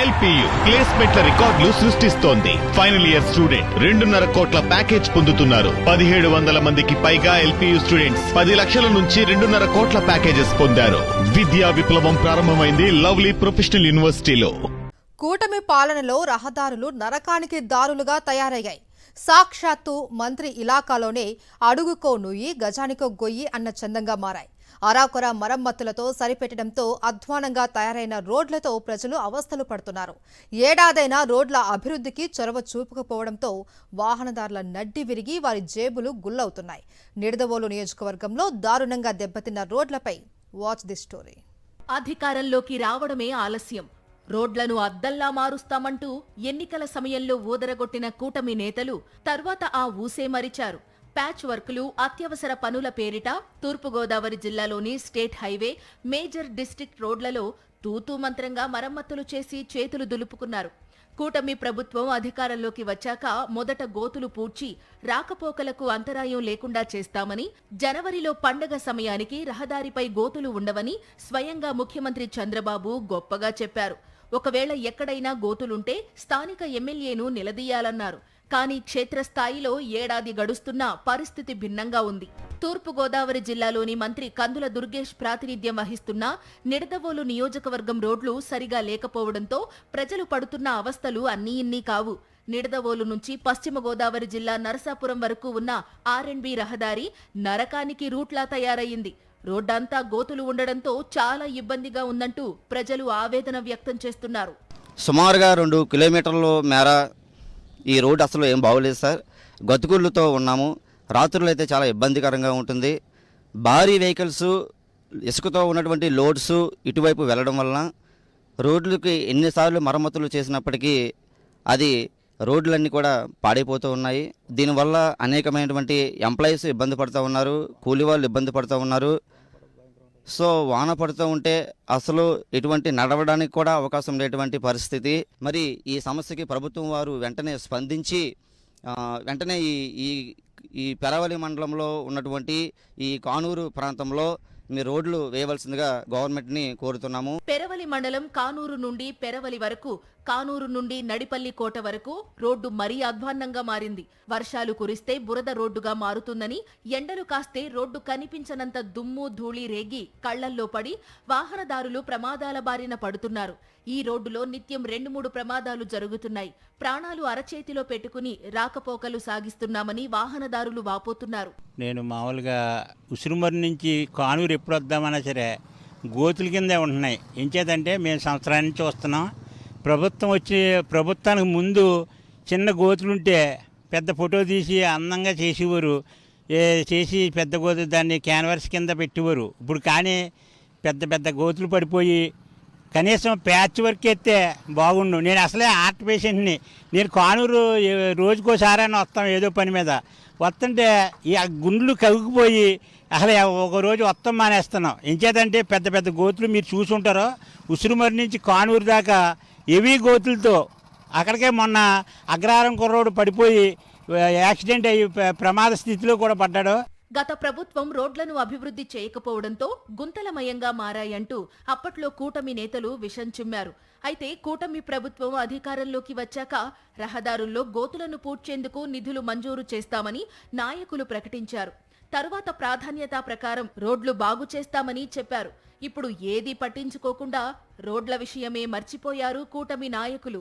LPU ప్లేస్మెంట్ల రికార్డులు సృష్టిస్తోంది. Final year student 2.5 కోట్ల ప్యాకేజ్ పొందుతున్నారు. 1700 మందికి పైగా ఎల్పియు స్టూడెంట్స్ 10 లక్షల నుంచి 2.5 కోట్ల ప్యాకేజెస్ పొందారు. విద్యా విప్లవం ప్రారంభమైంది లవ్లీ ప్రొఫెషనల్ యూనివర్సిటీలో. కూటమి పాలనలో రహదారులు నరకానికి దారులుగా తయారయ్యాయి. సాక్షాత్తు మంత్రి ఇలాకాలోనే అడుగుకో నుయ్యి గజానికో గొయ్యి అన్న చందంగా మారాయి. అరాకొర మరమ్మతులతో సరిపెట్టడంతో అధ్వానంగా తయారైన రోడ్లతో ప్రజలు అవస్థలు పడుతున్నారు. ఏడాదైనా రోడ్ల అభివృద్ధికి చొరవ చూపకపోవడంతో వాహనదారుల నడ్డి విరిగి వారి జేబులు గుల్లవుతున్నాయి. నిడదవోలు నియోజకవర్గంలో దారుణంగా దెబ్బతిన్న రోడ్లపై వాచ్ ది స్టోరీ. అధికారంలోకి రావడమే ఆలస్యం, రోడ్లను అద్దంలా మారుస్తామంటూ ఎన్నికల సమయంలో ఊదరగొట్టిన కూటమి నేతలు తర్వాత ఆ ఊసే మరిచారు. ప్యాచ్ వర్కులు, అత్యవసర పనుల పేరిట తూర్పుగోదావరి జిల్లాలోని స్టేట్ హైవే, మేజర్ డిస్ట్రిక్ట్ రోడ్లలో తూతూ మంత్రంగా మరమ్మతులు చేసి చేతులు దులుపుకున్నారు. కూటమి ప్రభుత్వం అధికారంలోకి వచ్చాక మొదట గోతులు పూడ్చి రాకపోకలకు అంతరాయం లేకుండా చేస్తామని, జనవరిలో పండగ సమయానికి రహదారిపై గోతులు ఉండవని స్వయంగా ముఖ్యమంత్రి చంద్రబాబు గొప్పగా చెప్పారు. ఒకవేళ ఎక్కడైనా గోతులుంటే స్థానిక ఎమ్మెల్యేను నిలదీయాలన్నారు. కానీ క్షేత్రస్థాయిలో ఏడాది గడుస్తున్నా పరిస్థితి భిన్నంగా ఉంది. తూర్పుగోదావరి జిల్లాలోని మంత్రి కందుల దుర్గేష్ ప్రాతినిధ్యం వహిస్తున్న నిడదవోలు నియోజకవర్గం రోడ్లు సరిగా లేకపోవడంతో ప్రజలు పడుతున్న అవస్థలు అన్నీ ఇన్నీ కావు. నిడదవోలు నుంచి పశ్చిమ గోదావరి జిల్లా నరసాపురం వరకు ఉన్న ఆర్ఎండ్బి రహదారి నరకానికి రూట్లా తయారయ్యింది. రోడ్డంతా గోతులు ఉండడంతో చాలా ఇబ్బందిగా ఉందంటూ ప్రజలు ఆవేదన వ్యక్తం చేస్తున్నారు. సుమారుగా 2 కిలోమీటర్ల మేర ఈ రోడ్డు అసలు ఏం బాగోలేదు సార్. గతుకుళ్ళతో ఉన్నాము. రాత్రులు అయితే చాలా ఇబ్బందికరంగా ఉంటుంది. భారీ వెహికల్స్, ఇసుకతో ఉన్నటువంటి లోడ్స్ ఇటువైపు వెళ్ళడం వలన రోడ్లకి ఎన్నిసార్లు మరమ్మతులు చేసినప్పటికీ అది రోడ్లన్నీ కూడా పాడైపోతూ ఉన్నాయి. దీనివల్ల అనేకమైనటువంటి ఎంప్లాయీస్ ఇబ్బంది పడుతూ ఉన్నారు, కూలీ వాళ్ళు ఇబ్బంది పడుతూ ఉన్నారు. సో వాన పడుతూ ఉంటే అసలు ఎటువంటి నడవడానికి కూడా అవకాశం లేటువంటి పరిస్థితి. మరి ఈ సమస్యకి ప్రభుత్వం వారు వెంటనే స్పందించి వెంటనే ఈ పెరవలి మండలంలో ఉన్నటువంటి ఈ కానూరు ప్రాంతంలో మీ రోడ్లు వేయవలసిందిగా గవర్నమెంట్ని కోరుతున్నాము. పెరవలి మండలం కానూరు నుండి పెరవలి వరకు, కానూరు నుండి నడిపల్లి కోట వరకు రోడ్డు మరీ అధ్వాన్నంగా మారింది. వర్షాలు కురిస్తే బురద రోడ్డుగా మారుతుందని, ఎండలు కాస్తే రోడ్డు కనిపించనంత దుమ్ము ధూళి రేగి కళ్లల్లో పడి వాహనదారులు ప్రమాదాల బారిన పడుతున్నారు. ఈ రోడ్డులో నిత్యం 2-3 ప్రమాదాలు జరుగుతున్నాయి. ప్రాణాలు అరచేతిలో పెట్టుకుని రాకపోకలు సాగిస్తున్నామని వాహనదారులు వాపోతున్నారు. నేను మామూలుగా ఉసిరిమరి నుంచి కానూరు ఎప్పుడు వద్దామన్నా సరే గోతుల కిందే ఉంటున్నాయి. ఎంచేతంటే మేము సంవత్సరాల నుంచి వస్తున్నాం. ప్రభుత్వానికి ముందు చిన్న గోతులుంటే పెద్ద ఫోటో తీసి అందంగా చేసేవారు. చేసి పెద్ద గోతులు దాన్ని క్యాన్వర్స్ కింద పెట్టేవారు. ఇప్పుడు కానీ పెద్ద పెద్ద గోతులు పడిపోయి కనీసం ప్యాచ్ వర్క్ ఎత్తే బాగుండు. నేను అసలే హార్ట్ పేషెంట్ని. నేను కానూరు రోజుకోసారైనా వస్తాం ఏదో పని మీద. వస్తుంటే ఈ గుండ్లు కవిగిపోయి అసలు ఒకరోజు వస్తాం మానేస్తున్నాం. ఎంచేతంటే పెద్ద పెద్ద గోతులు మీరు చూసి ఉంటారో. ఉసిరిమరి నుంచి కానూరు దాకా హెవీ గోతులతో అక్కడికే మొన్న అగ్రహారం కుర్రోడు పడిపోయి యాక్సిడెంట్ అయ్యి ప్రమాద స్థితిలో కూడా పడ్డాడు. గత ప్రభుత్వం రోడ్లను అభివృద్ధి చేయకపోవడంతో గుంతలమయంగా మారాయంటూ అప్పట్లో కూటమి నేతలు విషం చిమ్మారు. అయితే కూటమి ప్రభుత్వం అధికారంలోకి వచ్చాక రహదారుల్లో గోతులను పూడ్చేందుకు నిధులు మంజూరు చేస్తామని నాయకులు ప్రకటించారు. తరువాత ప్రాధాన్యత ప్రకారం రోడ్లు బాగు చేస్తామని చెప్పారు. ఇప్పుడు ఏదీ పట్టించుకోకుండా రోడ్ల విషయమే మర్చిపోయారు కూటమి నాయకులు.